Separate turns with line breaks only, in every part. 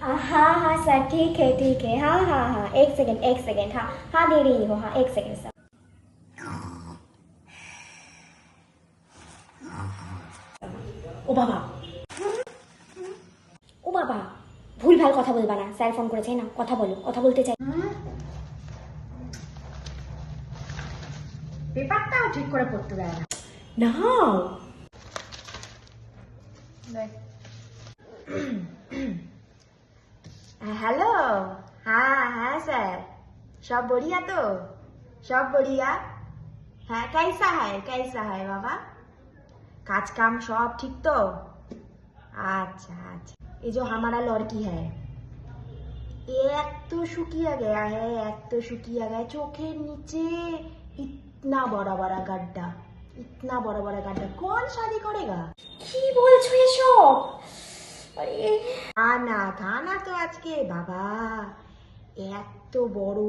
हाँ हाँ सर, ठीक है, हाँ हाँ हाँ, एक सेकेंड, हाँ हाँ दे रही हो, हाँ एक सेकेंड सर। ও বাবা, ও বাবা, ভুলভাল কথা বলবা না, স্যার ফোন করেছে না, কথা বলো, কথা বলতে চাই।
পেপারটাও ঠিক করে পড়তে দেয় না।
নাও।
हेलो, हाँ हाँ सर, सब बढ़िया तो, सब बढ़िया है। कैसा है बाबा, काज काम सब ठीक तो? अच्छा अच्छा। ये जो हमारा लड़की है एक तो शुकिया गया है, चोखेर नीचे इतना बड़ा बड़ा गड्ढा, कौन शादी करेगा?
কি বলছো এসব? আরে
खाना तो आज के बाबा এত বড়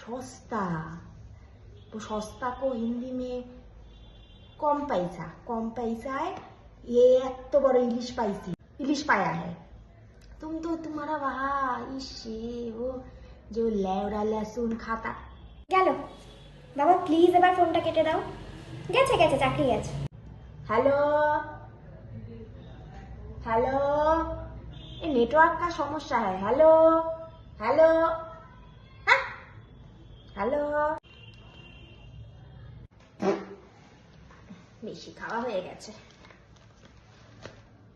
সস্তা, तो सस्ता को हिंदी में कम पैसा है। ये এত বড় इलिश पाया है। तुम तो तुम्हारा वहाँ इसे वो जो लेवड़ा लहसुन खाता।
গেল। বাবা প্লিজ এবার ফোনটা কেটে দাও। গেছে গেছে, চাকরি গেছে।
हेलो हेलो, ये नेटवर्क का समस्या है। हेलो हेलो हेलो, বেশি খাওয়া হয়ে গেছে।